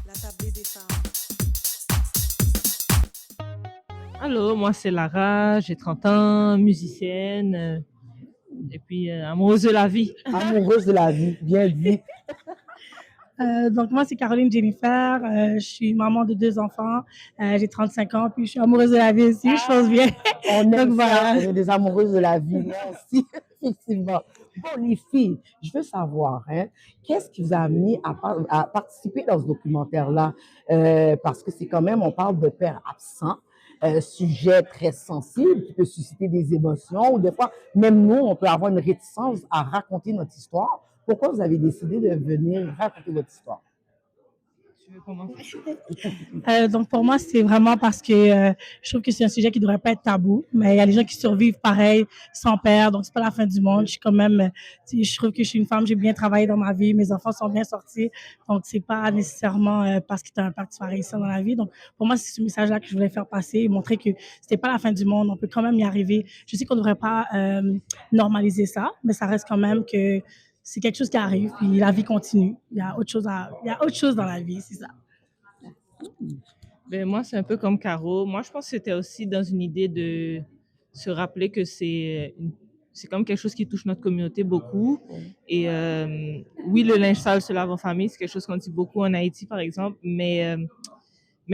La tablée des femmes. Allô, moi c'est Lara, j'ai 30 ans, musicienne, et puis amoureuse de la vie. Amoureuse de la vie, bien dit. Donc, moi, c'est Caroline Jennifer. Je suis maman de 2 enfants. J'ai 35 ans, puis je suis amoureuse de la vie aussi, je pense bien. On aime Donc, ça, voilà. on est des amoureuses de la vie, merci, effectivement. Bon, les filles, je veux savoir, qu'est-ce qui vous a amené à participer dans ce documentaire-là? Parce que c'est quand même, on parle de père absent, sujet très sensible qui peut susciter des émotions, ou des fois, même nous, on peut avoir une réticence à raconter notre histoire. Pourquoi vous avez décidé de venir raconter votre histoire? Tu veux commencer? Donc, pour moi, c'est vraiment parce que je trouve que c'est un sujet qui ne devrait pas être tabou, mais il y a des gens qui survivent pareil, sans père, donc c'est pas la fin du monde. Je suis quand même, je trouve que je suis une femme, j'ai bien travaillé dans ma vie, mes enfants sont bien sortis, donc c'est pas nécessairement parce que tu as un père que tu vas réussir dans la vie. Donc, pour moi, c'est ce message-là que je voulais faire passer et montrer que c'était pas la fin du monde, on peut quand même y arriver. Je sais qu'on ne devrait pas normaliser ça, mais ça reste quand même que c'est quelque chose qui arrive, puis la vie continue. Il y a autre chose dans la vie, c'est ça. Ben, moi, c'est un peu comme Caro. Moi, je pense que c'était aussi dans une idée de se rappeler que c'est comme quelque chose qui touche notre communauté beaucoup. Et oui, le linge sale se lave en famille, c'est quelque chose qu'on dit beaucoup en Haïti, par exemple, mais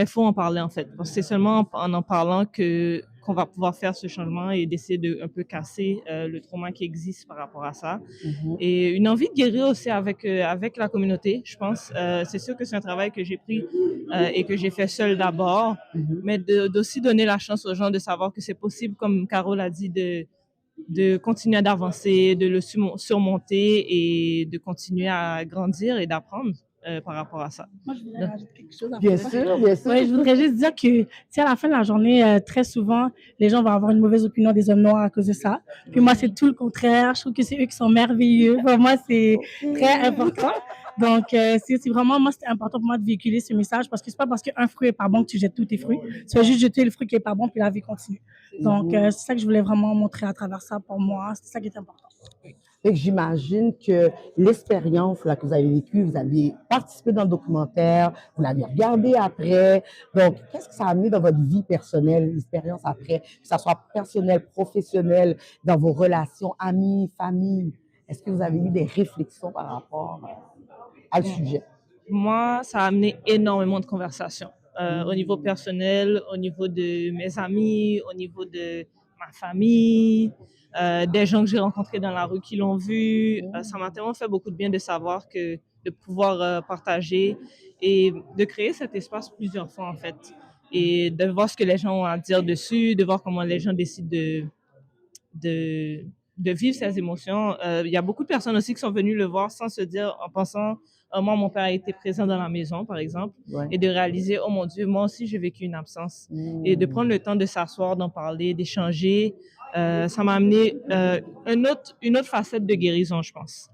faut en parler en fait. Parce que c'est seulement en parlant qu'on va pouvoir faire ce changement et d'essayer de un peu casser le trauma qui existe par rapport à ça. Et une envie de guérir aussi avec la communauté, je pense. C'est sûr que c'est un travail que j'ai pris et que j'ai fait seul d'abord, mais d'aussi donner la chance aux gens de savoir que c'est possible, comme Carole a dit, de continuer d'avancer, de le surmonter et de continuer à grandir et d'apprendre par rapport à ça. Moi, je voudrais rajouter quelque chose. Bien sûr, bien sûr. Oui, je voudrais juste dire que, tu sais, à la fin de la journée, très souvent, les gens vont avoir une mauvaise opinion des hommes noirs à cause de ça. Puis moi, c'est tout le contraire. Je trouve que c'est eux qui sont merveilleux. Pour moi, c'est très important. Donc, c'est vraiment, moi, c'était important pour moi de véhiculer ce message parce que c'est pas parce qu'un fruit est pas bon que tu jettes tous tes fruits. Tu vas juste jeter le fruit qui est pas bon puis la vie continue. Donc, c'est ça que je voulais vraiment montrer à travers ça pour moi. C'est ça qui est important. Fait que j'imagine que l'expérience là, que vous avez vécue, vous avez participé dans le documentaire, vous l'avez regardé après. Donc, qu'est-ce que ça a amené dans votre vie personnelle, l'expérience après, que ça soit personnel, professionnel, dans vos relations, amis, famille? Est-ce que vous avez eu des réflexions par rapport à le sujet? Moi, ça a amené énormément de conversations au niveau personnel, au niveau de mes amis, au niveau de ma famille, des gens que j'ai rencontrés dans la rue qui l'ont vu. Ça m'a tellement fait beaucoup de bien de savoir que de pouvoir partager et de créer cet espace plusieurs fois, en fait. Et de voir ce que les gens ont à dire dessus, de voir comment les gens décident de, de vivre ces émotions. Il y a beaucoup de personnes aussi qui sont venues le voir sans se dire, en pensant, oh, moi, mon père a été présent dans la maison, par exemple, et de réaliser, oh mon Dieu, moi aussi, j'ai vécu une absence. Et de prendre le temps de s'asseoir, d'en parler, d'échanger, ça m'a amené une autre facette de guérison, je pense.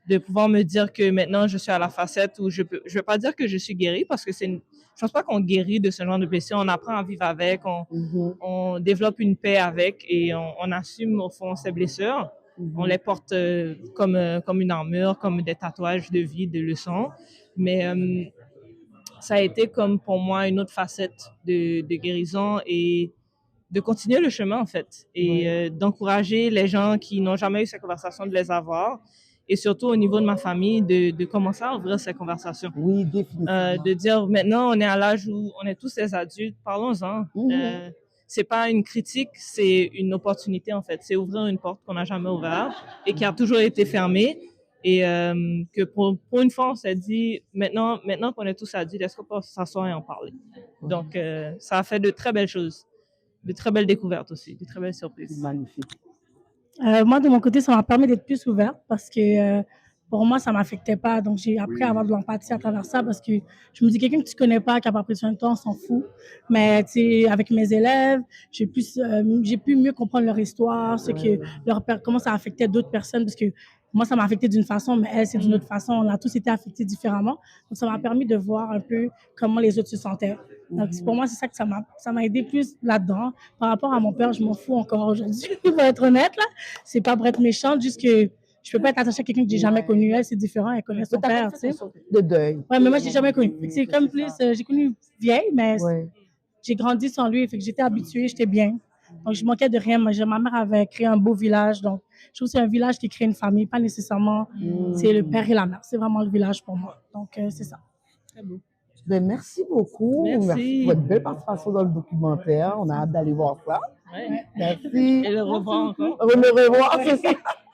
De pouvoir me dire que maintenant, je suis à la facette où je vais pas dire que je suis guérie parce que je pense pas qu'on guérit de ce genre de blessure. On apprend à vivre avec, on développe une paix avec et on assume au fond ses blessures. On les porte comme une armure, comme des tatouages de vie, de leçons. Mais ça a été comme pour moi une autre facette de guérison et de continuer le chemin en fait et d'encourager les gens qui n'ont jamais eu ces conversations de les avoir et surtout au niveau de ma famille de commencer à ouvrir ces conversations. Oui, définitivement. De dire maintenant on est à l'âge où on est tous des adultes, parlons-en. C'est pas une critique, c'est une opportunité en fait. C'est ouvrir une porte qu'on n'a jamais ouverte et qui a toujours été fermée. Et que pour une fois, on s'est dit, maintenant qu'on est tous adultes, est-ce qu'on peut s'asseoir et en parler? Donc, ça a fait de très belles choses, de très belles découvertes aussi, de très belles surprises. Magnifique. Moi, de mon côté, ça m'a permis d'être plus ouverte parce que pour moi, ça ne m'affectait pas. Donc, j'ai appris à avoir de l'empathie à travers ça parce que je me dis, quelqu'un que tu ne connais pas, qui n'a pas pris soin de toi, on s'en fout. Mais tu sais, avec mes élèves, j'ai pu mieux comprendre leur histoire, comment ça affectait d'autres personnes parce que moi, ça m'a affecté d'une façon, mais elle, c'est d'une autre façon. On a tous été affectés différemment. Donc, ça m'a permis de voir un peu comment les autres se sentaient. Donc, pour moi, c'est ça que ça m'a aidé plus là-dedans. Par rapport à mon père, je m'en fous encore aujourd'hui, pour être honnête, là. C'est pas pour être méchante, juste que je peux pas être attachée à quelqu'un que j'ai jamais connu. Elle, c'est différent, elle connaît son T'as père, fait tu sais. une sorte de deuil. Ouais, mais moi, j'ai jamais connu. Fait que c'est comme plus, j'ai connu vieille, mais Ouais. j'ai grandi sans lui, fait que j'étais habituée, j'étais bien. Donc, je manquais de rien. Ma mère avait créé un beau village, donc je trouve que c'est un village qui crée une famille, pas nécessairement c'est le père et la mère. C'est vraiment le village pour moi. Donc, c'est ça. Très beau. Ben, merci beaucoup. Merci. pour votre belle participation dans le documentaire. On a hâte d'aller voir ça. Ouais. Merci. Et le revoir encore. On le revoir, c'est ça.